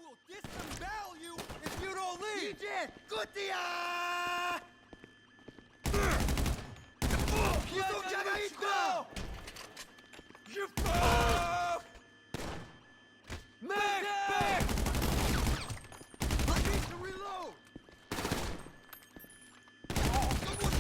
will disembowel you if you don't leave! Idzie! Kutia! Jezu, dziadeczko! You fuck! Mech! Mech! I need to reload! Oh, someone...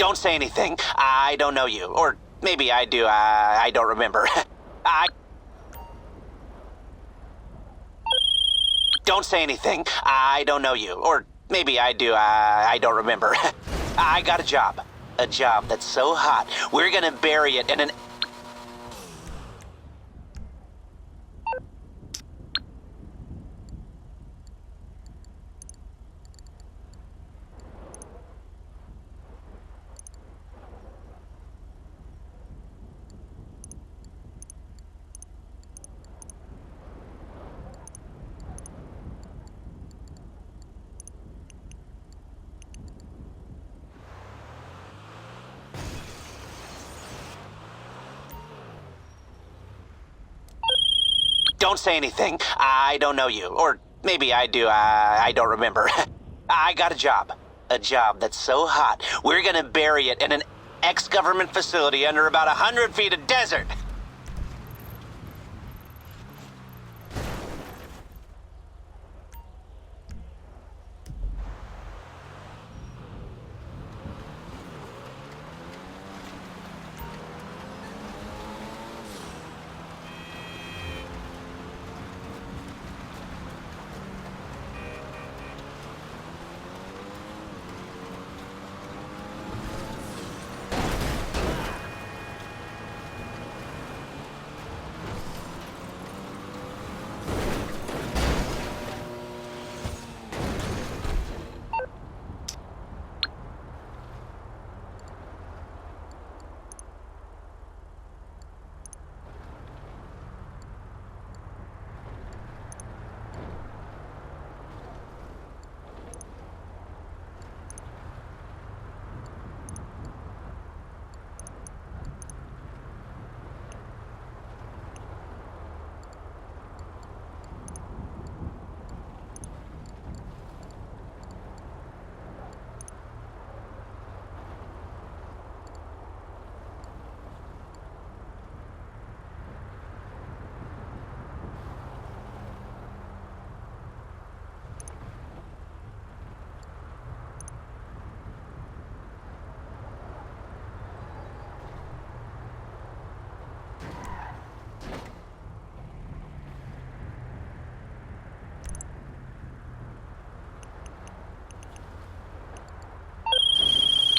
Don't say anything. I don't know you. Or maybe I do. I don't remember. I... Don't say anything. I don't know you. Or maybe I do. I don't remember. I got a job. A job that's so hot, we're gonna bury it in an... Don't say anything. I don't know you. Or maybe I do. I don't remember. I got a job. A job that's so hot, we're gonna bury it in an ex-government facility under about 100 feet of desert.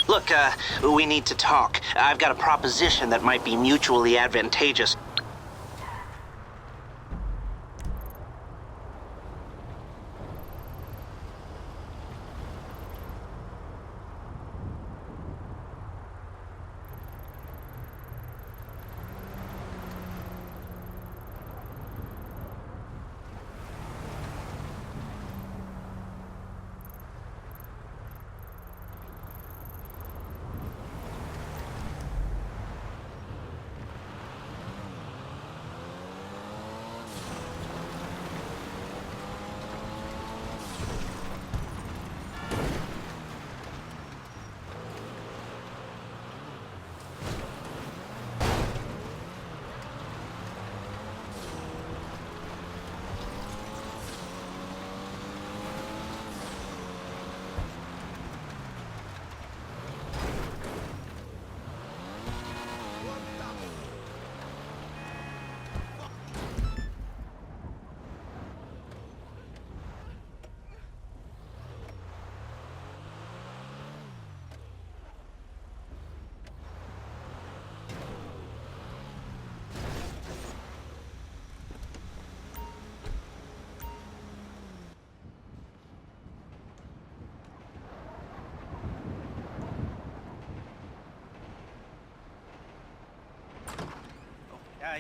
Look, we need to talk. I've got a proposition that might be mutually advantageous.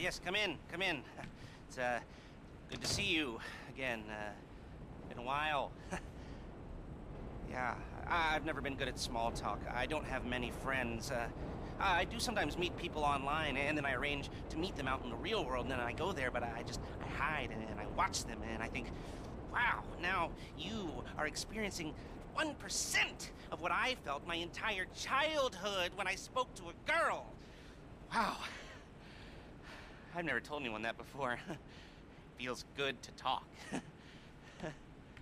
Yes, come in, come in. It's, good to see you again. Been a while. Yeah, I've never been good at small talk. I don't have many friends. I do sometimes meet people online, and then I arrange to meet them out in the real world, and then I go there, but I hide, and I watch them, and I think, wow, now you are experiencing 1% of what I felt my entire childhood when I spoke to a girl. Wow. I've never told anyone that before. Feels good to talk.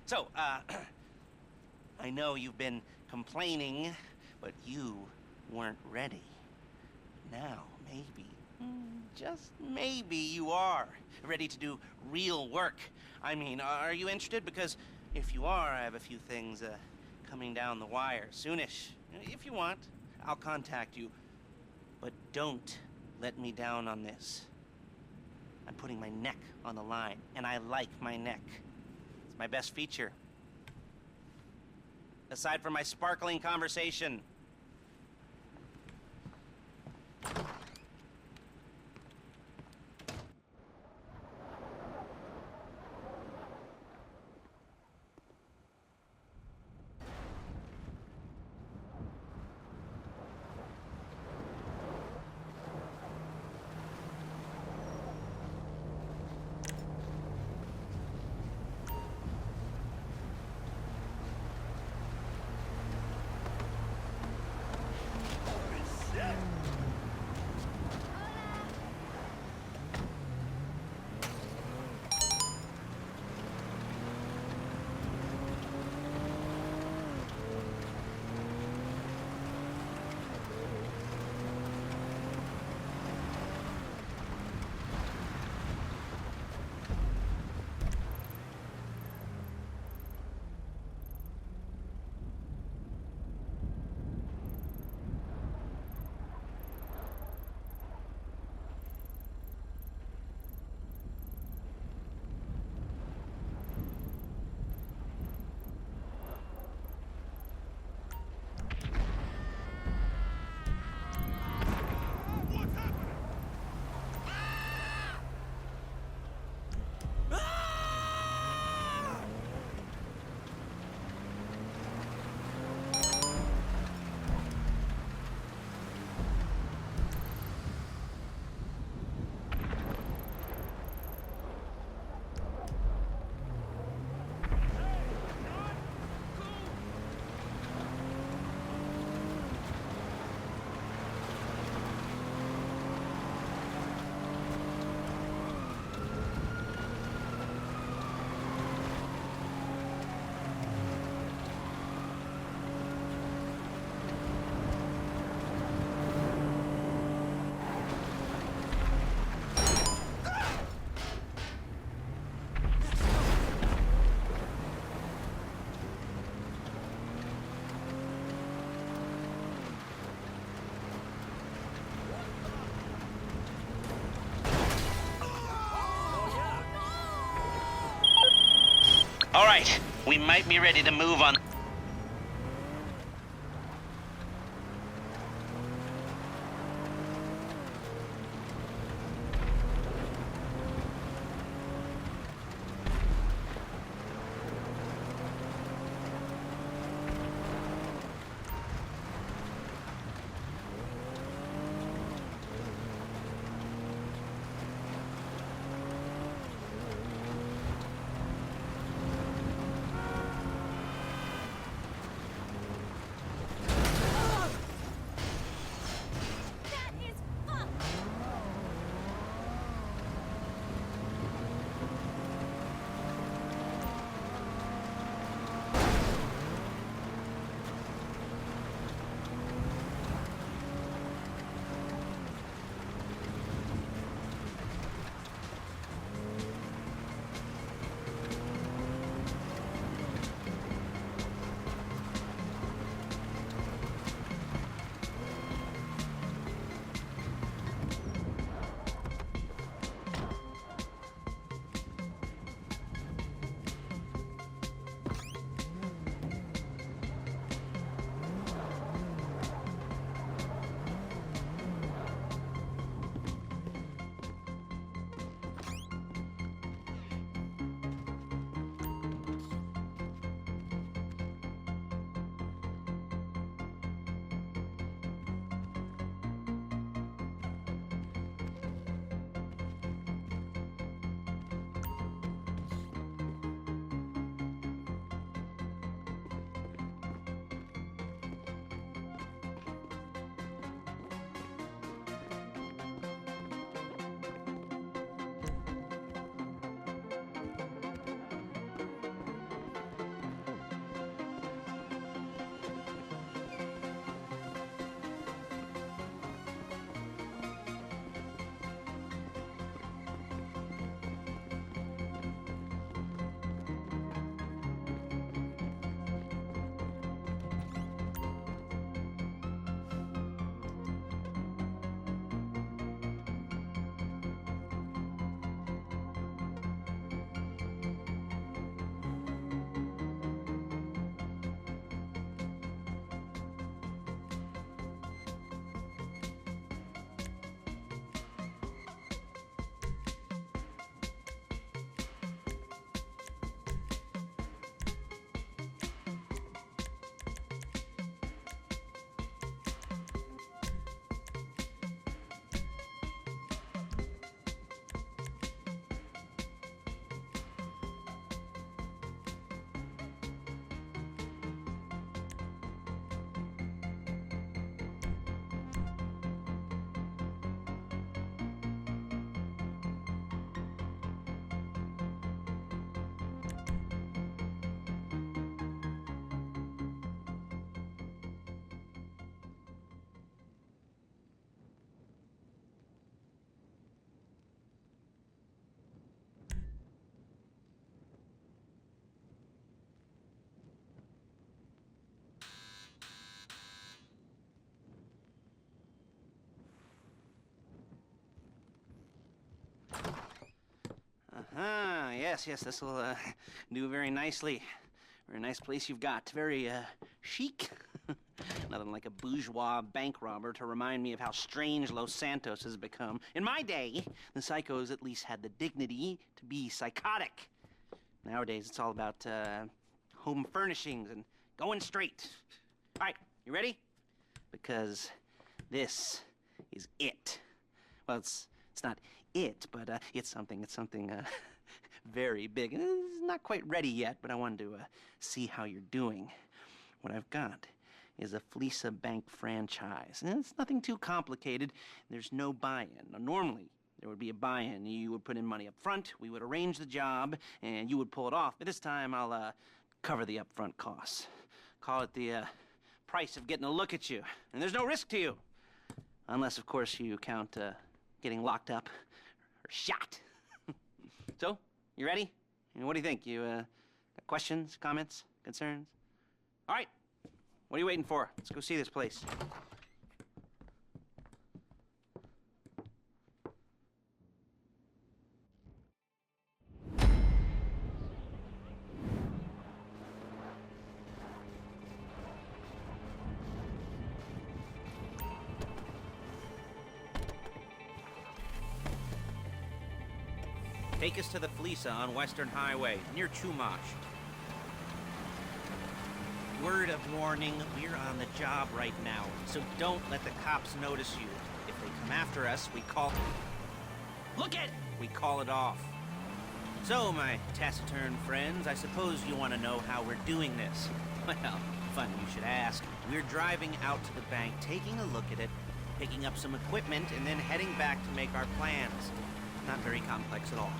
So, I know you've been complaining, but you weren't ready. Now, maybe, just maybe you are ready to do real work. I mean, are you interested? Because if you are, I have a few things coming down the wire soonish. If you want, I'll contact you. But don't let me down on this. I'm putting my neck on the line, and I like my neck. It's my best feature. Aside from my sparkling conversation. All right, we might be ready to move on. yes, this will do very nicely. Very nice place you've got. Very chic. Nothing like a bourgeois bank robber to remind me of how strange Los Santos has become. In my day, the psychos at least had the dignity to be psychotic. Nowadays, it's all about home furnishings and going straight. All right, you ready? Because this is it. Well, it's not it, but it's something very big. It's not quite ready yet, but I wanted to see how you're doing. What I've got is a Fleesa Bank franchise. And it's nothing too complicated. There's no buy-in. Now, normally, there would be a buy-in. You would put in money up front, we would arrange the job, and you would pull it off. But this time, I'll cover the upfront costs. Call it the price of getting a look at you. And there's no risk to you. Unless, of course, you count getting locked up or shot. So, you ready? What do you think? You got questions, comments, concerns? All right. What are you waiting for? Let's go see this place. Take us to the Fleesa on Western Highway, near Chumash. Word of warning, we're on the job right now, so don't let the cops notice you. If they come after us, we call... Look it! We call it off. So, my taciturn friends, I suppose you want to know how we're doing this. Well, funny you should ask. We're driving out to the bank, taking a look at it, picking up some equipment, and then heading back to make our plans. Not very complex at all.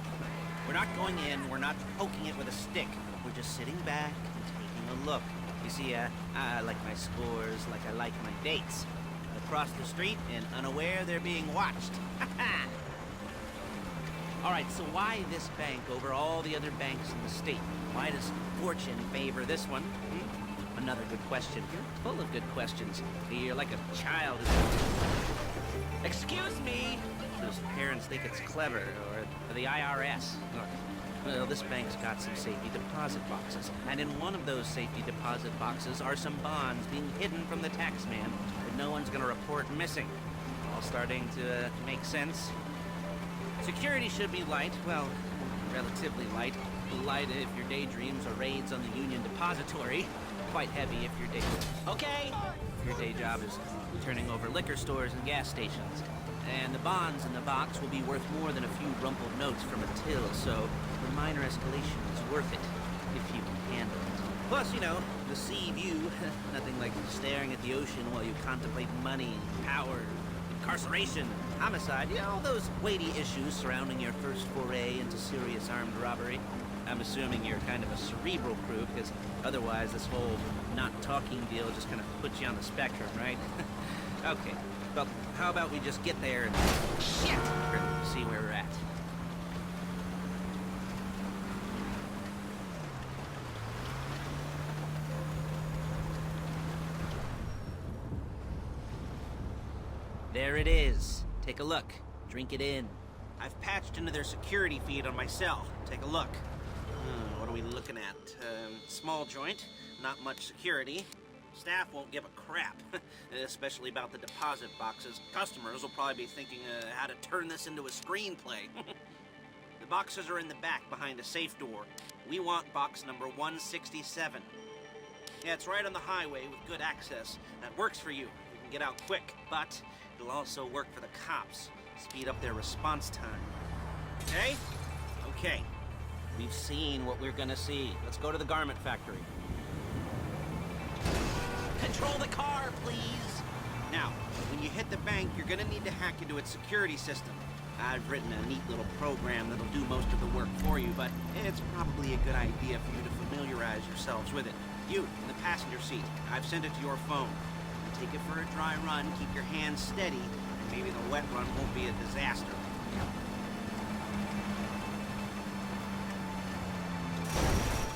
We're not going in, we're not poking it with a stick. We're just sitting back and taking a look. You see, I like my scores like I like my dates. Across the street and unaware they're being watched. All right, so why this bank over all the other banks in the state? Why does fortune favor this one? Another good question. You're full of good questions. You're like a child who... Excuse me! Those parents think it's clever, or the IRS. Well, this bank's got some safety deposit boxes, and in one of those safety deposit boxes are some bonds being hidden from the tax man that no one's gonna report missing. All starting to make sense. Security should be light, well, relatively light. Light if your daydreams are raids on the Union Depository. Quite heavy if your day... Okay! If your day job is turning over liquor stores and gas stations. And the bonds in the box will be worth more than a few rumpled notes from a till, so the minor escalation is worth it, if you can handle it. Plus, you know, the sea view, nothing like staring at the ocean while you contemplate money, power, incarceration, homicide, you know, all those weighty issues surrounding your first foray into serious armed robbery. I'm assuming you're kind of a cerebral crew, because otherwise this whole not talking deal just kind of puts you on the spectrum, right? Okay. Well, how about we just get there and... Shit! See where we're at. There it is. Take a look. Drink it in. I've patched into their security feed on my cell. Take a look. What are we looking at? Small joint, not much security. Staff won't give a crap, especially about the deposit boxes. Customers will probably be thinking how to turn this into a screenplay. The boxes are in the back behind a safe door. We want box number 167. Yeah, it's right on the highway with good access. That works for you. You can get out quick, but it'll also work for the cops. Speed up their response time. Okay? Okay. We've seen what we're gonna see. Let's go to the garment factory. Control the car, please! Now, when you hit the bank, you're gonna need to hack into its security system. I've written a neat little program that'll do most of the work for you, but it's probably a good idea for you to familiarize yourselves with it. You, in the passenger seat, I've sent it to your phone. Take it for a dry run, keep your hands steady, and maybe the wet run won't be a disaster.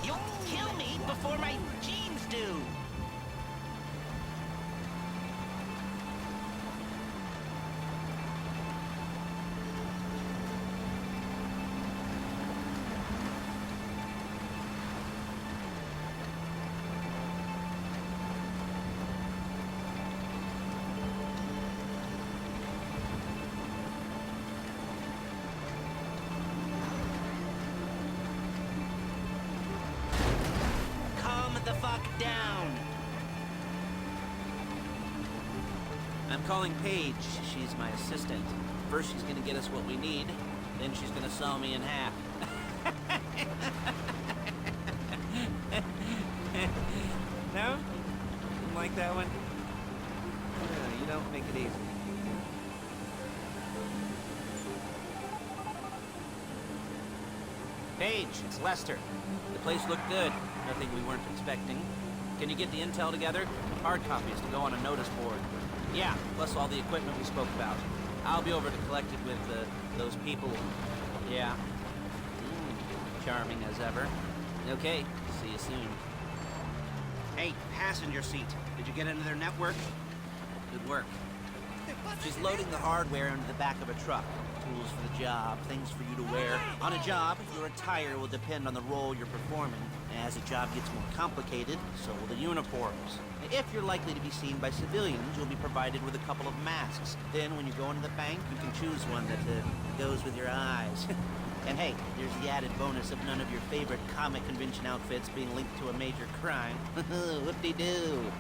You'll kill me before my jeans do! I'm calling Paige. She's my assistant. First she's gonna get us what we need, then she's gonna saw me in half. No? Didn't like that one? You don't make it easy. Paige, it's Lester. The place looked good. Nothing we weren't expecting. Can you get the intel together? Hard copies to go on a notice board. Yeah, plus all the equipment we spoke about. I'll be over to collect it with those people. Yeah. Charming as ever. Okay, see you soon. Hey, passenger seat. Did you get into their network? Good work. She's loading the hardware into the back of a truck. Tools for the job, things for you to wear. On a job, your attire will depend on the role you're performing. As the job gets more complicated, so will the uniforms. If you're likely to be seen by civilians, you'll be provided with a couple of masks. Then when you go into the bank, you can choose one that goes with your eyes. And hey, there's the added bonus of none of your favorite comic convention outfits being linked to a major crime. Whoop-de-doo.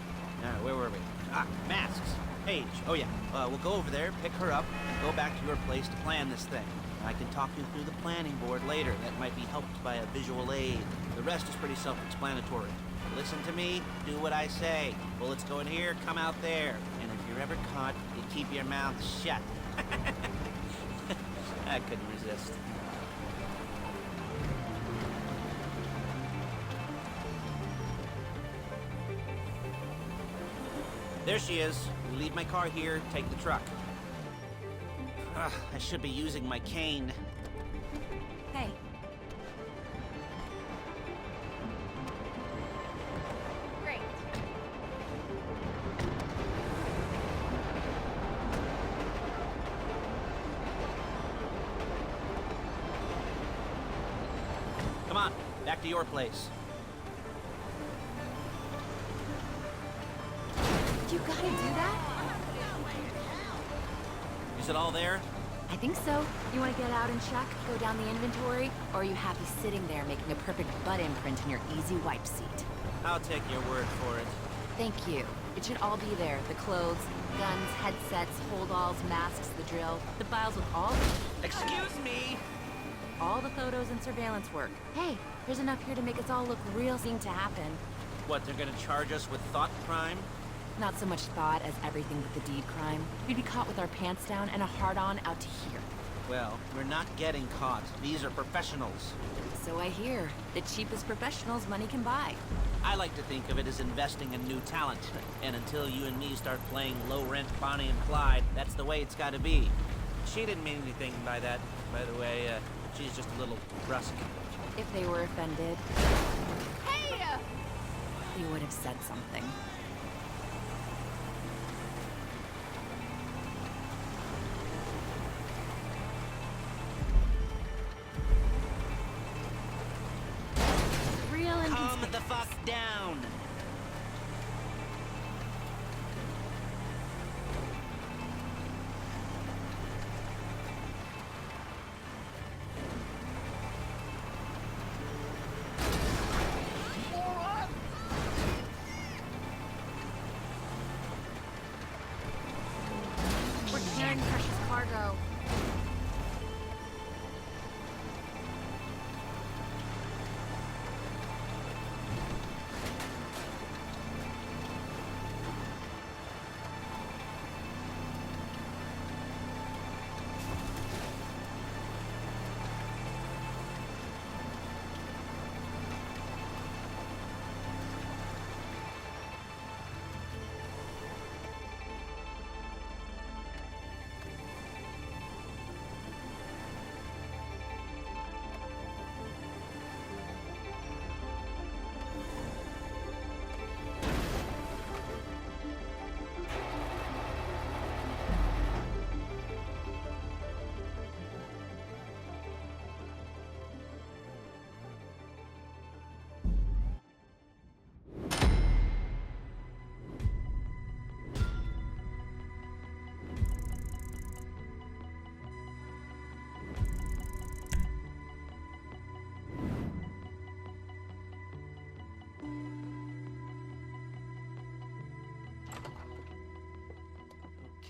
Where were we? Masks. Paige. Oh yeah, we'll go over there, pick her up, and go back to your place to plan this thing. I can talk you through the planning board later. That might be helped by a visual aid. The rest is pretty self-explanatory. Listen to me, do what I say. Bullets go in here, come out there. And if you're ever caught, you keep your mouth shut. I couldn't resist. There she is. We leave my car here, take the truck. I should be using my cane. Hey. Great. Come on, back to your place. You gotta do that? Is it all there? I think so. You want to get out and check, go down the inventory, or are you happy sitting there making a perfect butt imprint in your easy wipe seat? I'll take your word for it. Thank you. It should all be there. The clothes, guns, headsets, holdalls, masks, the drill, the files with Excuse me! all the photos and surveillance work. Hey, there's enough here to make us all look real seem to happen. What, they're gonna charge us with thought crime? Not so much thought as everything but the deed crime. We'd be caught with our pants down and a hard-on out to here. Well, we're not getting caught. These are professionals. So I hear. The cheapest professionals money can buy. I like to think of it as investing in new talent. And until you and me start playing low-rent Bonnie and Clyde, that's the way it's gotta be. She didn't mean anything by that, by the way. She's just a little brusque. If they were offended, hey! You would have said something. Real Calm the fuck down! We're carrying precious cargo.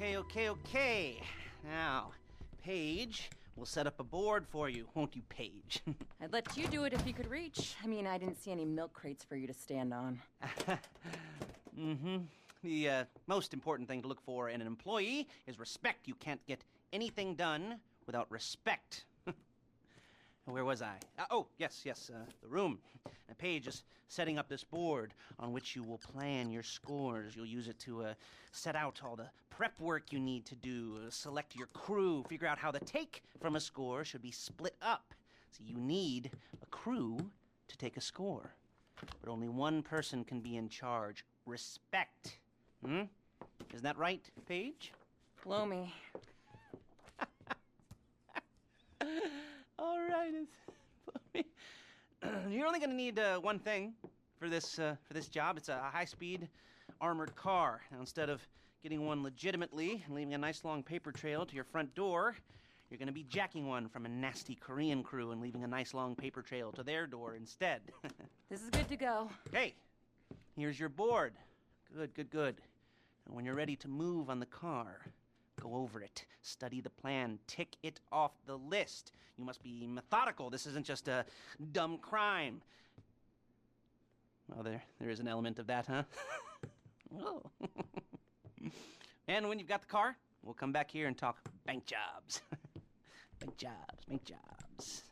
Okay. Now, Paige, we'll set up a board for you, won't you, Paige? I'd let you do it if you could reach. I mean, I didn't see any milk crates for you to stand on. The most important thing to look for in an employee is respect. You can't get anything done without respect. Where was I? Yes, the room. Now, Paige is setting up this board on which you will plan your scores. You'll use it to set out all the prep work you need to do, select your crew, figure out how the take from a score should be split up. So you need a crew to take a score. But only one person can be in charge. Respect. Isn't that right, Paige? Blow me. All right, you're only going to need one thing for this job. It's a high-speed armored car. Now, instead of getting one legitimately and leaving a nice long paper trail to your front door, you're going to be jacking one from a nasty Korean crew and leaving a nice long paper trail to their door instead. This is good to go. Okay, here's your board. Good. And when you're ready to move on the car, go over it, study the plan, tick it off the list. You must be methodical. This isn't just a dumb crime. Well, there is an element of that, huh? Oh. And when you've got the car, we'll come back here and talk bank jobs. Bank jobs.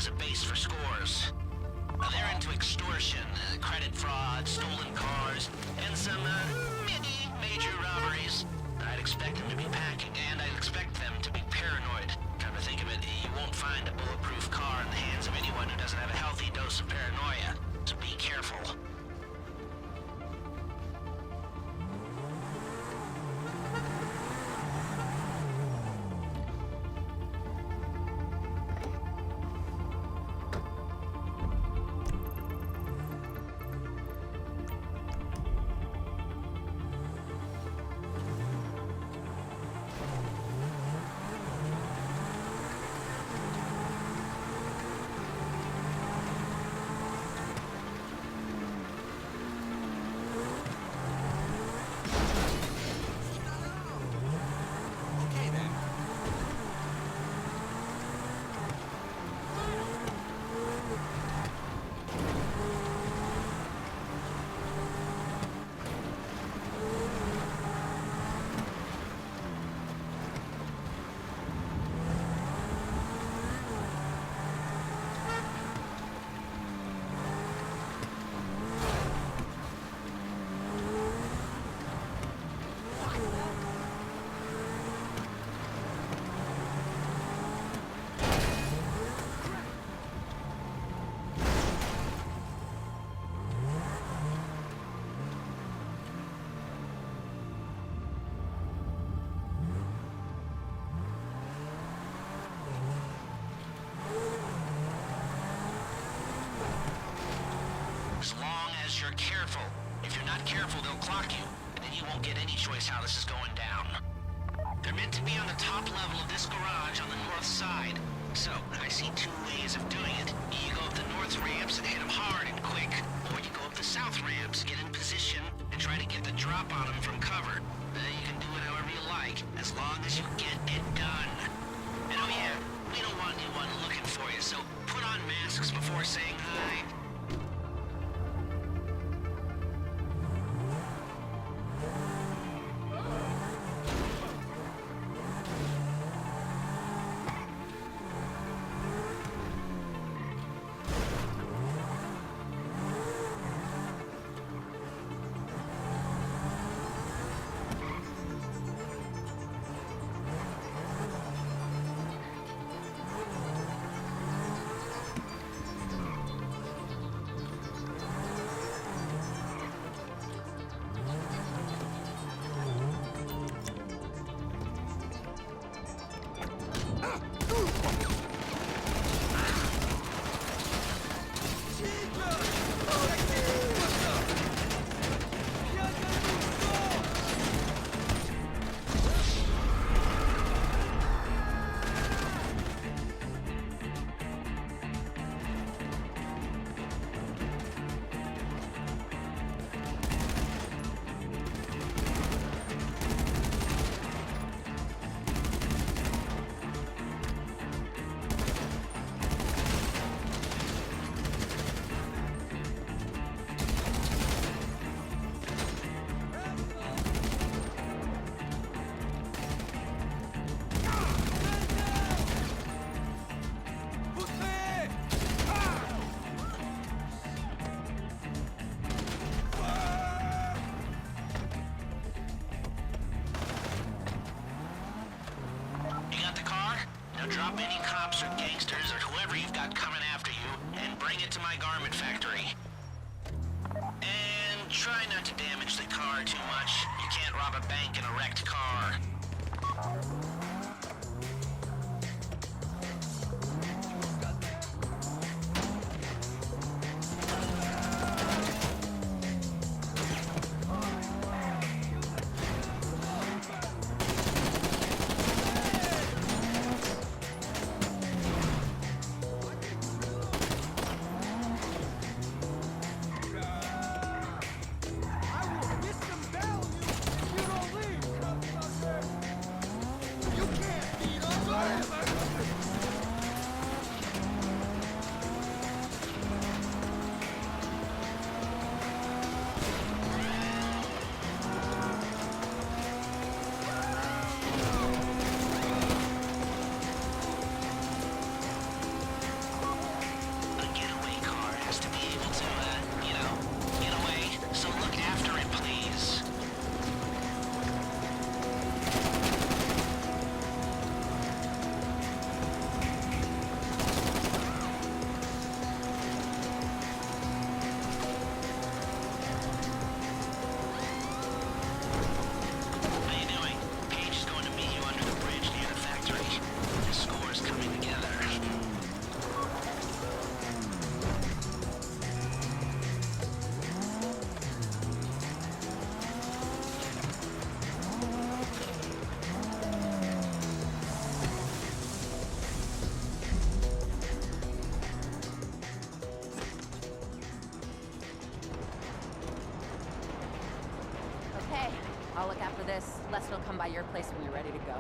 as a base for scores. They're into extortion, credit fraud, stolen cars, and some major robberies. I'd expect them to be packing, and I'd expect them to be paranoid. Come to think of it, you won't find a bulletproof car in the hands of anyone who doesn't have a healthy dose of paranoia. So be careful. careful. If you're not careful, they'll clock you, and then you won't get any choice how this is going down. They're meant to be on the top level of this garage on the north side. So, I see two ways of doing it. You go up the north ramps and hit them hard and quick, or you go up the south ramps, get in position, and try to get the drop on them from cover. You can do it however you like, as long as you get it done. And oh yeah, we don't want anyone looking for you, so put on masks before saying hi. Now drop any cops or gangsters or whoever you've got coming after you and bring it to my garment factory. And try not to damage the car too much. You can't rob a bank in a wrecked car. Okay, I'll look after this. Lester will come by your place when you're ready to go.